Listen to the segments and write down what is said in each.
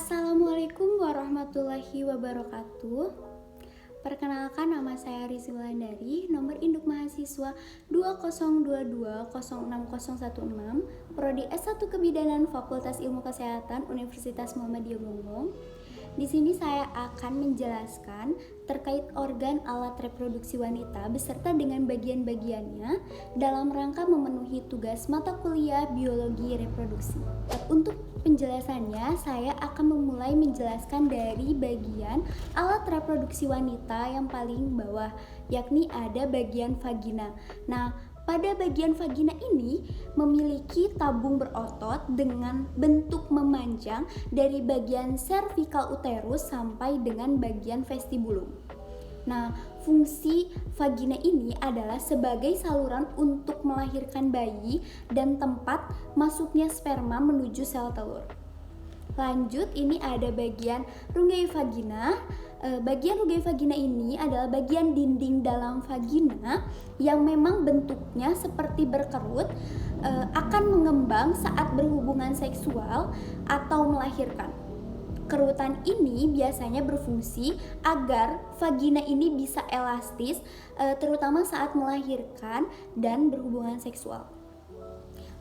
Assalamualaikum warahmatullahi wabarakatuh. Perkenalkan, nama saya Rizky Wulandari, nomor induk mahasiswa 2022060016, Prodi S1 Kebidanan Fakultas Ilmu Kesehatan Universitas Muhammadiyah Gonggong. Di sini saya akan menjelaskan terkait organ alat reproduksi wanita beserta dengan bagian-bagiannya dalam rangka memenuhi tugas mata kuliah biologi reproduksi. Untuk penjelasannya, saya akan memulai menjelaskan dari bagian alat reproduksi wanita yang paling bawah, yakni ada bagian vagina. Nah, pada bagian vagina ini memiliki tabung berotot dengan bentuk memanjang dari bagian cervical uterus sampai dengan bagian vestibulum. Nah, fungsi vagina ini adalah sebagai saluran untuk melahirkan bayi dan tempat masuknya sperma menuju sel telur. Lanjut, ini ada bagian rungei vagina. Bagian rungei vagina ini adalah bagian dinding dalam vagina yang memang bentuknya seperti berkerut, akan mengembang saat berhubungan seksual atau melahirkan. Kerutan ini biasanya berfungsi agar vagina ini bisa elastis, terutama saat melahirkan dan berhubungan seksual.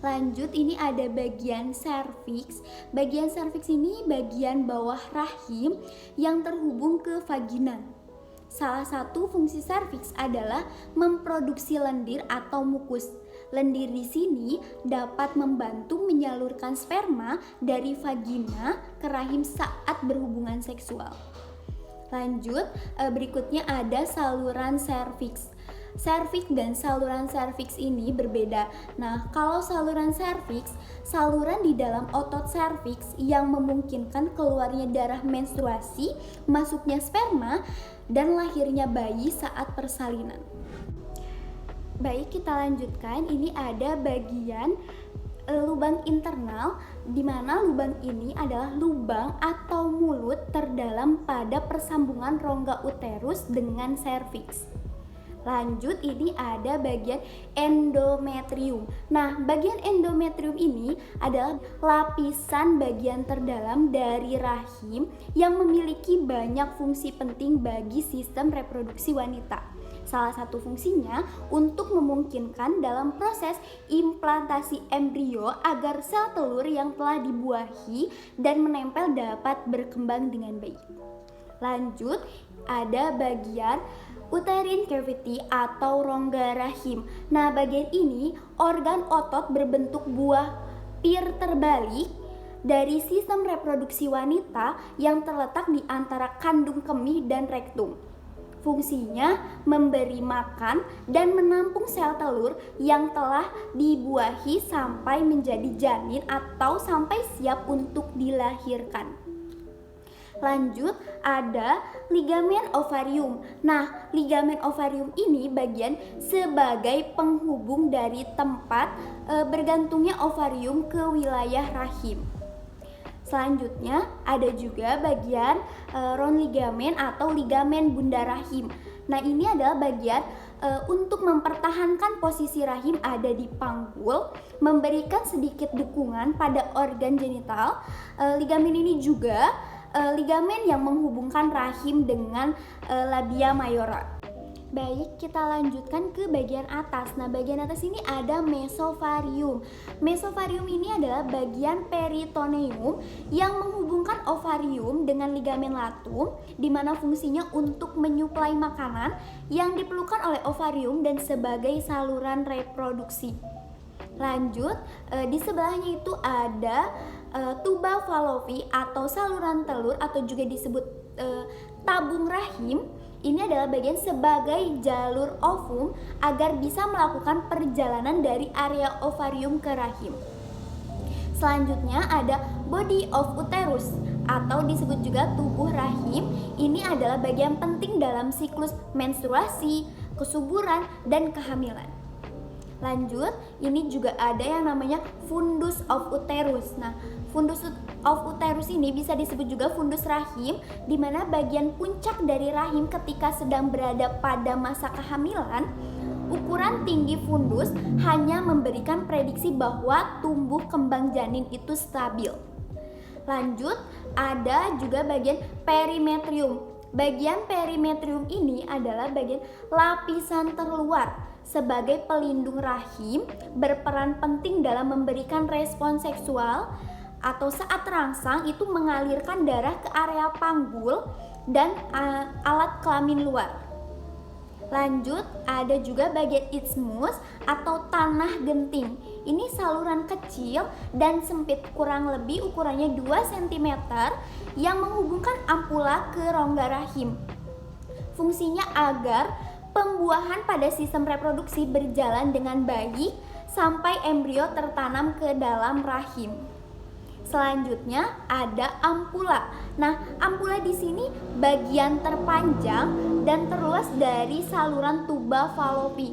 Lanjut, ini ada bagian serviks. Bagian serviks ini bagian bawah rahim yang terhubung ke vagina. Salah satu fungsi serviks adalah memproduksi lendir atau mukus. Lendir di sini dapat membantu menyalurkan sperma dari vagina ke rahim saat berhubungan seksual. Lanjut, berikutnya ada saluran serviks. Serviks dan saluran serviks ini berbeda. Nah, kalau saluran serviks, saluran di dalam otot serviks yang memungkinkan keluarnya darah menstruasi, masuknya sperma, dan lahirnya bayi saat persalinan. Baik, kita lanjutkan. Ini ada bagian lubang internal, di mana lubang ini adalah lubang atau mulut terdalam pada persambungan rongga uterus dengan serviks. Lanjut, ini ada bagian endometrium. Nah, bagian endometrium ini adalah lapisan bagian terdalam dari rahim yang memiliki banyak fungsi penting bagi sistem reproduksi wanita. Salah satu fungsinya untuk memungkinkan dalam proses implantasi embrio agar sel telur yang telah dibuahi dan menempel dapat berkembang dengan baik. Lanjut, ada bagian uterine cavity atau rongga rahim. Nah, bagian ini organ otot berbentuk buah pir terbalik dari sistem reproduksi wanita yang terletak di antara kandung kemih dan rektum. Fungsinya memberi makan dan menampung sel telur yang telah dibuahi sampai menjadi janin atau sampai siap untuk dilahirkan. Lanjut, ada ligamen ovarium. Nah, ligamen ovarium ini bagian sebagai penghubung dari tempat bergantungnya ovarium ke wilayah rahim. Selanjutnya, ada juga bagian round ligamen atau ligamen bunda rahim. Nah, ini adalah bagian untuk mempertahankan posisi rahim ada di panggul, memberikan sedikit dukungan pada organ genital. Ligamen ini juga ligamen yang menghubungkan rahim dengan labia mayora. Baik, kita lanjutkan ke bagian atas. Nah, bagian atas ini ada mesovarium. Mesovarium ini adalah bagian peritoneum yang menghubungkan ovarium dengan ligamen latum, di mana fungsinya untuk menyuplai makanan yang diperlukan oleh ovarium dan sebagai saluran reproduksi. Lanjut, di sebelahnya itu ada tuba fallopi atau saluran telur atau juga disebut tabung rahim. Ini adalah bagian sebagai jalur ovum agar bisa melakukan perjalanan dari area ovarium ke rahim. Selanjutnya ada body of uterus atau disebut juga tubuh rahim. Ini adalah bagian penting dalam siklus menstruasi, kesuburan, dan kehamilan. Lanjut, ini juga ada yang namanya fundus of uterus. Nah, fundus of uterus ini bisa disebut juga fundus rahim, di mana bagian puncak dari rahim ketika sedang berada pada masa kehamilan. Ukuran tinggi fundus hanya memberikan prediksi bahwa tumbuh kembang janin itu stabil. Lanjut, ada juga bagian perimetrium. Bagian perimetrium ini adalah bagian lapisan terluar sebagai pelindung rahim, berperan penting dalam memberikan respon seksual atau saat terangsang itu mengalirkan darah ke area panggul dan alat kelamin luar. Lanjut, ada juga bagian isthmus atau tanah genting. Ini saluran kecil dan sempit, kurang lebih ukurannya 2 cm yang menghubungkan ampula ke rongga rahim. Fungsinya agar pembuahan pada sistem reproduksi berjalan dengan baik sampai embrio tertanam ke dalam rahim. Selanjutnya ada ampula. Nah, ampula di sini bagian terpanjang dan terluas dari saluran tuba falopi.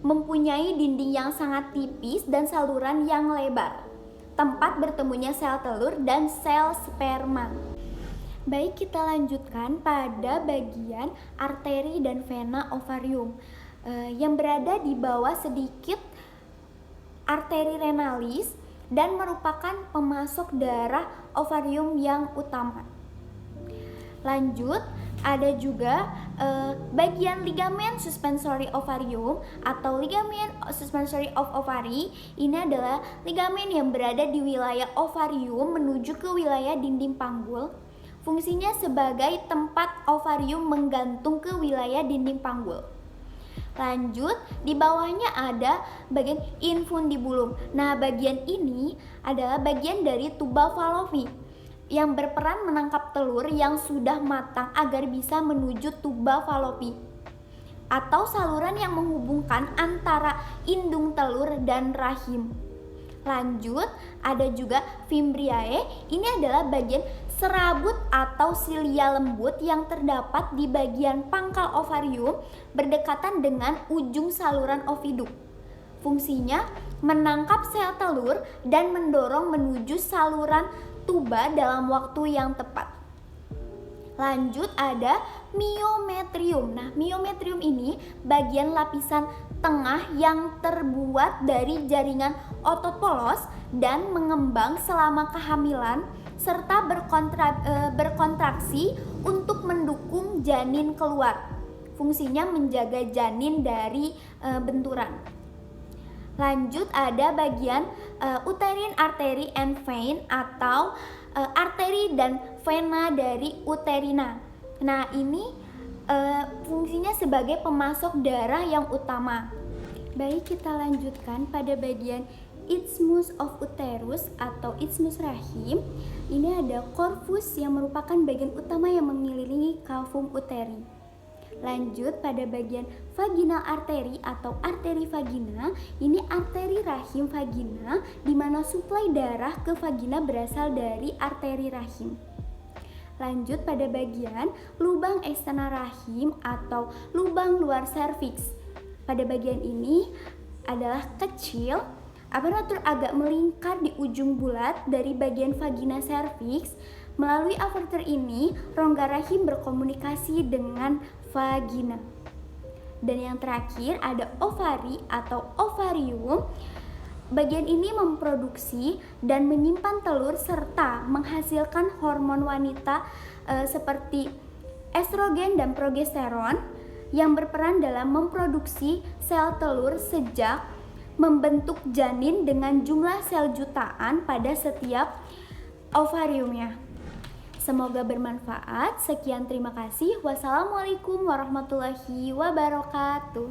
Mempunyai dinding yang sangat tipis dan saluran yang lebar. Tempat bertemunya sel telur dan sel sperma. Baik, kita lanjutkan pada bagian arteri dan vena ovarium yang berada di bawah sedikit arteri renalis dan merupakan pemasok darah ovarium yang utama. Lanjut, ada juga bagian ligamen suspensory ovarium atau ligamen suspensory of ovary. Ini adalah ligamen yang berada di wilayah ovarium menuju ke wilayah dinding panggul. Fungsinya sebagai tempat ovarium menggantung ke wilayah dinding panggul. Lanjut, di bawahnya ada bagian infundibulum. Nah, bagian ini adalah bagian dari tuba falopi yang berperan menangkap telur yang sudah matang agar bisa menuju tuba falopi atau saluran yang menghubungkan antara indung telur dan rahim. Lanjut, ada juga fimbriae. Ini adalah bagian serabut atau silia lembut yang terdapat di bagian pangkal ovarium berdekatan dengan ujung saluran oviduk. Fungsinya menangkap sel telur dan mendorong menuju saluran tuba dalam waktu yang tepat. Lanjut, ada miometrium. Nah, miometrium ini bagian lapisan tengah yang terbuat dari jaringan otot polos dan mengembang selama kehamilan serta berkontraksi untuk mendukung janin keluar. Fungsinya menjaga janin dari benturan. Lanjut, ada bagian uterine artery and vein atau arteri dan vena dari uterina. Nah, ini fungsinya sebagai pemasok darah yang utama. Baik, kita lanjutkan pada bagian isthmus of uterus atau isthmus rahim. Ini ada corpus yang merupakan bagian utama yang mengelilingi cavum uteri. Lanjut, pada bagian vaginal arteri atau arteri vagina. Ini arteri rahim vagina di mana suplai darah ke vagina berasal dari arteri rahim. Lanjut, pada bagian lubang eksternal rahim atau lubang luar serviks. Pada bagian ini adalah kecil, aparatur agak melingkar di ujung bulat dari bagian vagina serviks. Melalui aperture ini, rongga rahim berkomunikasi dengan vagina. Dan yang terakhir ada ovari atau ovarium. Bagian ini memproduksi dan menyimpan telur serta menghasilkan hormon wanita seperti estrogen dan progesteron yang berperan dalam memproduksi sel telur sejak membentuk janin dengan jumlah sel jutaan pada setiap ovariumnya. Semoga bermanfaat. Sekian, terima kasih. Wassalamualaikum warahmatullahi wabarakatuh.